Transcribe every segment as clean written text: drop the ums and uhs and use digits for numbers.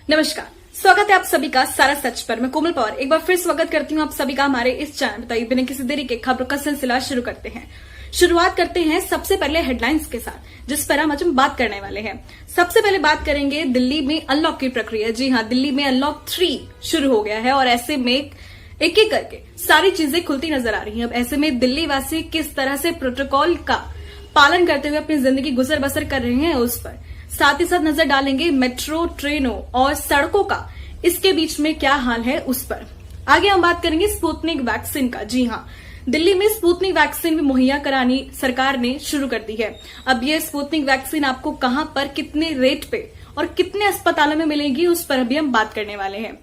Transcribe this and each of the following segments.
नमस्कार, स्वागत है आप सभी का सारा सच पर। मैं कोमल पवार एक बार फिर स्वागत करती हूं आप सभी का हमारे इस चैनल। बताइए बिना किसी देरी के खबरों का सिलसिला शुरू करते हैं। शुरुआत करते हैं सबसे पहले हेडलाइंस के साथ, जिस पर आज हम बात करने वाले हैं। सबसे पहले बात करेंगे दिल्ली में अनलॉक की प्रक्रिया। जी हां, दिल्ली में अनलॉक 3 शुरू हो गया है और ऐसे में एक एक करके सारी चीजें खुलती नजर आ रही हैं। अब ऐसे में दिल्ली वासी किस तरह से प्रोटोकॉल का पालन करते हुए अपनी जिंदगी गुजर बसर कर रहे हैं उस पर साथ ही साथ नजर डालेंगे। मेट्रो, ट्रेनों और सड़कों का इसके बीच में क्या हाल है उस पर। आगे हम बात करेंगे स्पुतनिक वैक्सीन का। जी हां, दिल्ली में स्पुतनिक वैक्सीन भी मुहैया करानी सरकार ने शुरू कर दी है। अब ये स्पुतनिक वैक्सीन आपको कहां पर, कितने रेट पे और कितने अस्पतालों में मिलेगी उस पर अभी हम बात करने वाले हैं।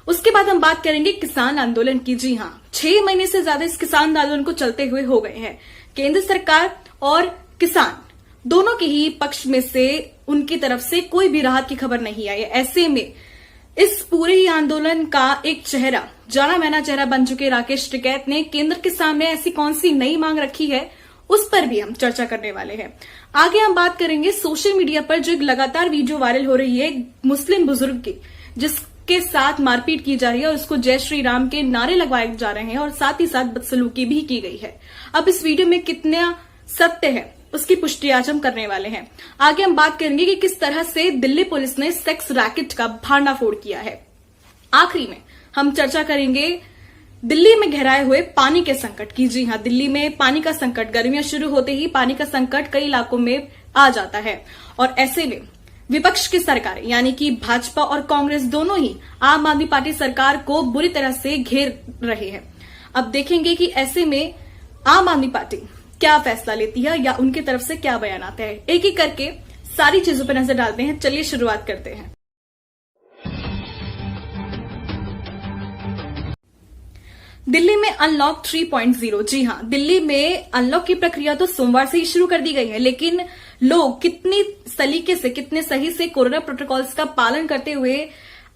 उसके बाद हम बात करेंगे किसान आंदोलन की। जी हां, 6 महीने से ज्यादा इस किसान आंदोलन को चलते हुए हो गए हैं। केंद्र सरकार और किसान दोनों के ही पक्ष में से उनकी तरफ से कोई भी राहत की खबर नहीं आई है। ऐसे में इस पूरे ही आंदोलन का एक चेहरा, जाना माना चेहरा बन चुके राकेश टिकैत ने केंद्र के सामने ऐसी कौन सी नई मांग रखी है उस पर भी हम चर्चा करने वाले हैं। आगे हम बात करेंगे सोशल मीडिया पर जो एक लगातार वीडियो वायरल हो रही है मुस्लिम बुजुर्ग की, जिसके साथ मारपीट की जा रही है और उसको जय श्री राम के नारे लगवाए जा रहे हैं और साथ ही साथ बदसलूकी भी की गई है। अब इस वीडियो में कितना सत्य है उसकी पुष्टि आज हम करने वाले हैं। आगे हम बात करेंगे कि किस तरह से दिल्ली पुलिस ने सेक्स रैकेट का भांडाफोड़ किया है। आखिरी में हम चर्चा करेंगे दिल्ली में गहराए हुए पानी के संकट की। जी हां, दिल्ली में पानी का संकट, गर्मियां शुरू होते ही पानी का संकट कई इलाकों में आ जाता है और ऐसे में विपक्ष की सरकारें यानी कि भाजपा और कांग्रेस दोनों ही आम आदमी पार्टी सरकार को बुरी तरह से घेर रहे हैं। अब देखेंगे कि ऐसे में आम आदमी पार्टी क्या फैसला लेती है या उनकी तरफ से क्या बयान आता है। एक एक करके सारी चीजों पर नजर डालते हैं। चलिए शुरुआत करते हैं। दिल्ली में अनलॉक 3.0। जी हां, दिल्ली में अनलॉक की प्रक्रिया तो सोमवार से ही शुरू कर दी गई है, लेकिन लोग कितनी सलीके से, कितने सही से कोरोना प्रोटोकॉल्स का पालन करते हुए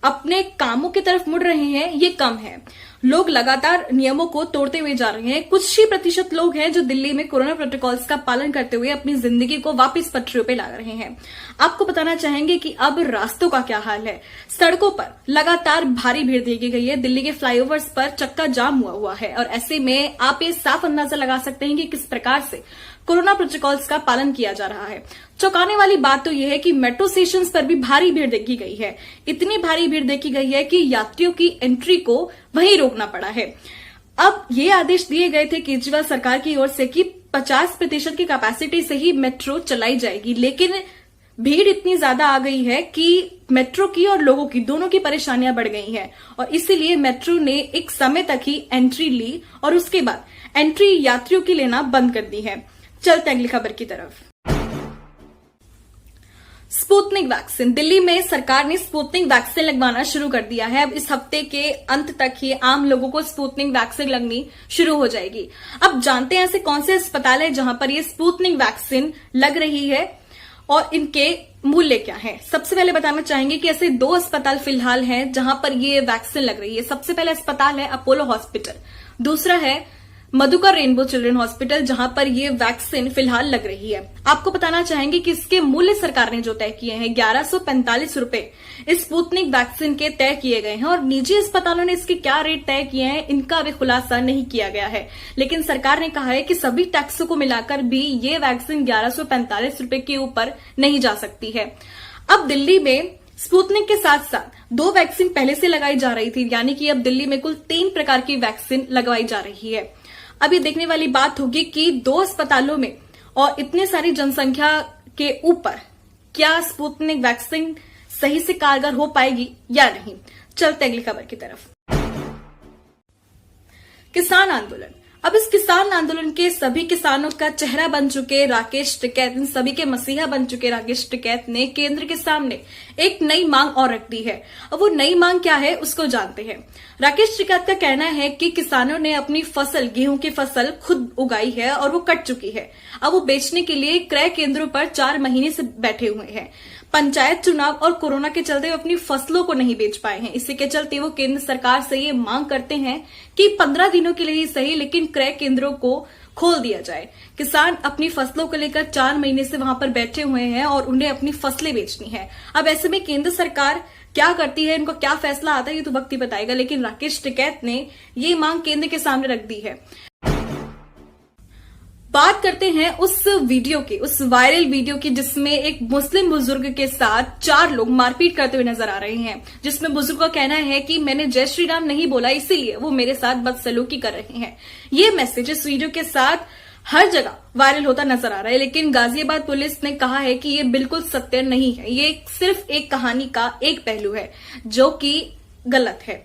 अपने कामों की तरफ मुड़ रहे हैं ये कम है। लोग लगातार नियमों को तोड़ते हुए जा रहे हैं। कुछ ही प्रतिशत लोग हैं जो दिल्ली में कोरोना प्रोटोकॉल्स का पालन करते हुए अपनी जिंदगी को वापस पटरियों पे ला रहे हैं। आपको बताना चाहेंगे कि अब रास्तों का क्या हाल है। सड़कों पर लगातार भारी भीड़ देखी गई है। दिल्ली के फ्लाईओवर्स पर चक्का जाम हुआ है और ऐसे में आप ये साफ अंदाजा लगा सकते हैं कि किस प्रकार से कोरोना प्रोटोकॉल्स का पालन किया जा रहा है। चौंकाने वाली बात तो यह है कि मेट्रो स्टेशन पर भी भारी भीड़ देखी गई है। इतनी भारी भीड़ देखी गई है कि यात्रियों की एंट्री को वहीं रोकना पड़ा है। अब ये आदेश दिए गए थे केजरीवाल सरकार की ओर से कि 50% की कैपेसिटी से ही मेट्रो चलाई जाएगी, लेकिन भीड़ इतनी ज्यादा आ गई है कि मेट्रो की और लोगों की दोनों की परेशानियां बढ़ गई हैं और इसीलिए मेट्रो ने एक समय तक ही एंट्री ली और उसके बाद एंट्री यात्रियों की लेना बंद कर दी है। चलते अगली खबर की तरफ। Sputnik vaccine. दिल्ली में सरकार ने स्पुतनिक वैक्सीन लगवाना शुरू कर दिया है। अब इस हफ्ते के अंत तक ही आम लोगों को स्पुतनिक वैक्सीन लगनी शुरू हो जाएगी। अब जानते हैं ऐसे कौन से अस्पताल है जहां पर ये स्पुतनिक वैक्सीन लग रही है और इनके मूल्य क्या है। सबसे पहले बताना चाहेंगे कि ऐसे 2 अस्पताल फिलहाल हैं जहां पर ये वैक्सीन लग रही है। सबसे पहले अस्पताल है अपोलो हॉस्पिटल, दूसरा है मधुकर रेनबो चिल्ड्रन हॉस्पिटल, जहां पर ये वैक्सीन फिलहाल लग रही है। आपको बताना चाहेंगे कि इसके मूल्य सरकार ने जो तय किए हैं 1145 रुपए इस स्पुतनिक वैक्सीन के तय किए गए हैं और निजी अस्पतालों ने इसके क्या रेट तय किए हैं इनका अभी खुलासा नहीं किया गया है, लेकिन सरकार ने कहा है कि सभी टैक्सों को मिलाकर भी ये वैक्सीन 1145 रुपए के ऊपर नहीं जा सकती है। अब दिल्ली में स्पुतनिक के साथ साथ 2 वैक्सीन पहले से लगाई जा रही थी, यानी कि अब दिल्ली में कुल 3 प्रकार की वैक्सीन लगवाई जा रही है। अब ये देखने वाली बात होगी कि 2 अस्पतालों में और इतने सारी जनसंख्या के ऊपर क्या स्पुतनिक वैक्सीन सही से कारगर हो पाएगी या नहीं। चलते अगली खबर की तरफ। किसान आंदोलन। अब इस किसान आंदोलन के सभी किसानों का चेहरा बन चुके राकेश टिकैत, इन सभी के मसीहा बन चुके राकेश टिकैत ने केंद्र के सामने एक नई मांग और रख दी है। अब वो नई मांग क्या है उसको जानते हैं। राकेश टिकैत का कहना है कि किसानों ने अपनी फसल, गेहूं की फसल खुद उगाई है और वो कट चुकी है। अब वो बेचने के लिए क्रय केंद्रों पर 4 महीने से बैठे हुए हैं। पंचायत चुनाव और कोरोना के चलते वो अपनी फसलों को नहीं बेच पाए हैं। इसी के चलते वो केंद्र सरकार से ये मांग करते हैं कि 15 दिनों के लिए ही सही, लेकिन क्रय केंद्रों को खोल दिया जाए। किसान अपनी फसलों को लेकर 4 महीने से वहां पर बैठे हुए हैं और उन्हें अपनी फसलें बेचनी है। अब ऐसे में केंद्र सरकार क्या करती है, इनको क्या फैसला आता है, ये तो वक्त ही बताएगा। लेकिन राकेश टिकैत ने ये मांग केंद्र के सामने रख दी है। बात करते हैं उस वीडियो की, उस वायरल वीडियो की जिसमें एक मुस्लिम बुजुर्ग के साथ 4 लोग मारपीट करते हुए नजर आ रहे हैं, जिसमें बुजुर्ग का कहना है कि मैंने जय श्री राम नहीं बोला, इसीलिए वो मेरे साथ बदसलूकी कर रहे हैं। ये मैसेज इस वीडियो के साथ हर जगह वायरल होता नजर आ रहा है। लेकिन गाजियाबाद पुलिस ने कहा है कि ये बिल्कुल सत्य नहीं है, ये सिर्फ एक कहानी का एक पहलू है जो कि गलत है।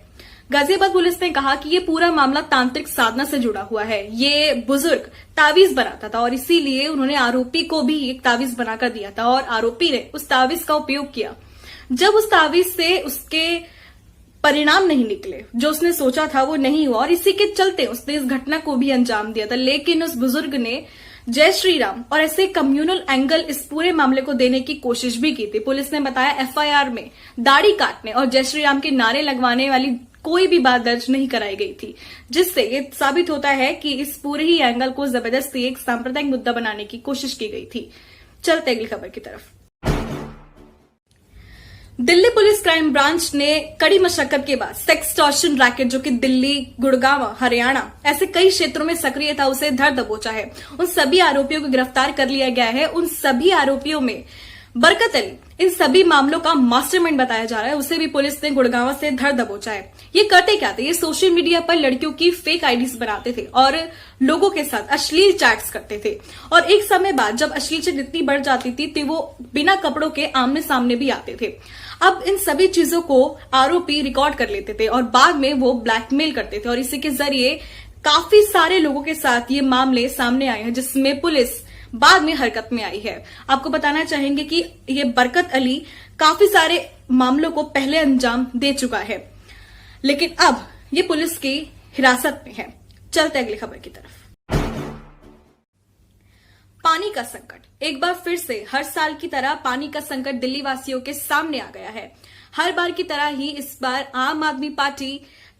गाजियाबाद पुलिस ने कहा कि ये पूरा मामला तांत्रिक साधना से जुड़ा हुआ है। ये बुजुर्ग तावीज बनाता था और इसीलिए उन्होंने आरोपी को भी एक तावीज बनाकर दिया था और आरोपी ने उस तावीज का उपयोग किया। जब उस तावीज से उसके परिणाम नहीं निकले, जो उसने सोचा था वो नहीं हुआ और इसी के चलते उसने इस घटना को भी अंजाम दिया था। लेकिन उस बुजुर्ग ने जय श्री राम और ऐसे कम्युनल एंगल इस पूरे मामले को देने की कोशिश भी की थी। पुलिस ने बताया एफआईआर में दाढ़ी काटने और जय श्री राम के नारे लगवाने वाली कोई भी बात दर्ज नहीं कराई गई थी, जिससे ये साबित होता है कि इस पूरे ही एंगल को जबरदस्ती एक सांप्रदायिक मुद्दा बनाने की कोशिश की गई थी। चलते अगली खबर की तरफ। दिल्ली पुलिस क्राइम ब्रांच ने कड़ी मशक्कत के बाद सेक्सटॉर्शन रैकेट जो कि दिल्ली, गुड़गांव, हरियाणा ऐसे कई क्षेत्रों में सक्रिय था, उसे धर दबोचा है। उन सभी आरोपियों को गिरफ्तार कर लिया गया है। उन सभी आरोपियों में बरकत अली इन सभी मामलों का मास्टरमाइंड बताया जा रहा है, उसे भी पुलिस ने गुड़गांव से धर दबोचा है। ये करते क्या थे? ये सोशल मीडिया पर लड़कियों की फेक आईडीज बनाते थे और लोगों के साथ अश्लील चैट्स करते थे और एक समय बाद जब अश्लील चैट इतनी बढ़ जाती थी तो वो बिना कपड़ों के आमने सामने भी आते थे। अब इन सभी चीजों को आरोपी रिकॉर्ड कर लेते थे और बाद में वो ब्लैकमेल करते थे और इसी के जरिए काफी सारे लोगों के साथ ये मामले सामने आए हैं, जिसमें पुलिस बाद में हरकत में आई है। आपको बताना चाहेंगे कि ये बरकत अली काफी सारे मामलों को पहले अंजाम दे चुका है, लेकिन अब ये पुलिस की हिरासत में है। चलते अगली खबर की तरफ। पानी का संकट एक बार फिर से हर साल की तरह पानी का संकट दिल्ली वासियों के सामने आ गया है। हर बार की तरह ही इस बार आम आदमी पार्टी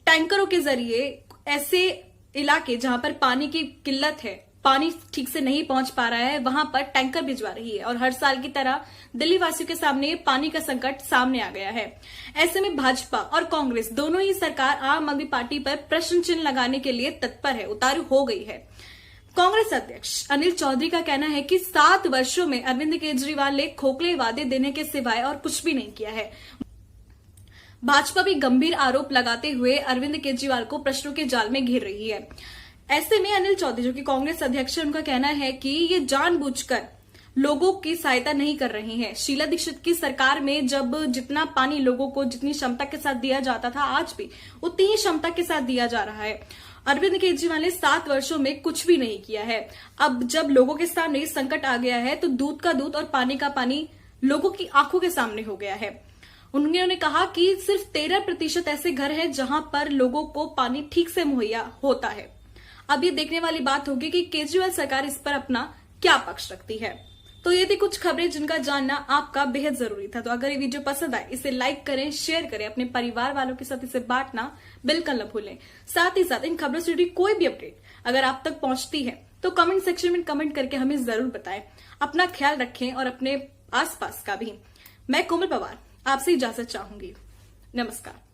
टैंकरों के जरिए ऐसे इलाके जहां पर पानी की किल्लत है, पानी ठीक से नहीं पहुंच पा रहा है, वहां पर टैंकर भिजवा रही है और हर साल की तरह दिल्ली वासियों के सामने पानी का संकट सामने आ गया है। ऐसे में भाजपा और कांग्रेस दोनों ही सरकार आम आदमी पार्टी पर प्रश्न चिन्ह लगाने के लिए तत्पर है, उतारू हो गई है। कांग्रेस अध्यक्ष अनिल चौधरी का कहना है कि 7 वर्षों में अरविंद केजरीवाल ने खोखले वादे देने के सिवाय और कुछ भी नहीं किया है। भाजपा भी गंभीर आरोप लगाते हुए अरविंद केजरीवाल को प्रश्नों के जाल में घेर रही है। ऐसे में अनिल चौधरी जो कि कांग्रेस अध्यक्ष है, उनका कहना है कि ये जानबूझकर लोगों की सहायता नहीं कर रहे हैं। शीला दीक्षित की सरकार में जब जितना पानी लोगों को जितनी क्षमता के साथ दिया जाता था, आज भी उतनी ही क्षमता के साथ दिया जा रहा है। अरविंद केजरीवाल ने 7 वर्षों में कुछ भी नहीं किया है। अब जब लोगों के सामने संकट आ गया है तो दूध का दूध और पानी का पानी लोगों की आंखों के सामने हो गया है। उन्होंने कहा कि सिर्फ 13% ऐसे घर हैं जहां पर लोगों को पानी ठीक से मुहैया होता है। अब ये देखने वाली बात होगी कि केजरीवाल सरकार इस पर अपना क्या पक्ष रखती है। तो ये थी कुछ खबरें जिनका जानना आपका बेहद जरूरी था। तो अगर ये वीडियो पसंद आए इसे लाइक करें, शेयर करें, अपने परिवार वालों के साथ इसे बांटना बिल्कुल न भूलें। साथ ही साथ इन खबरों से जुड़ी कोई भी अपडेट अगर आप तक पहुंचती है तो कमेंट सेक्शन में कमेंट करके हमें जरूर बताएं। अपना ख्याल रखें और अपने आसपास का भी। मैं कोमल पवार आपसे इजाजत चाहूंगी। नमस्कार।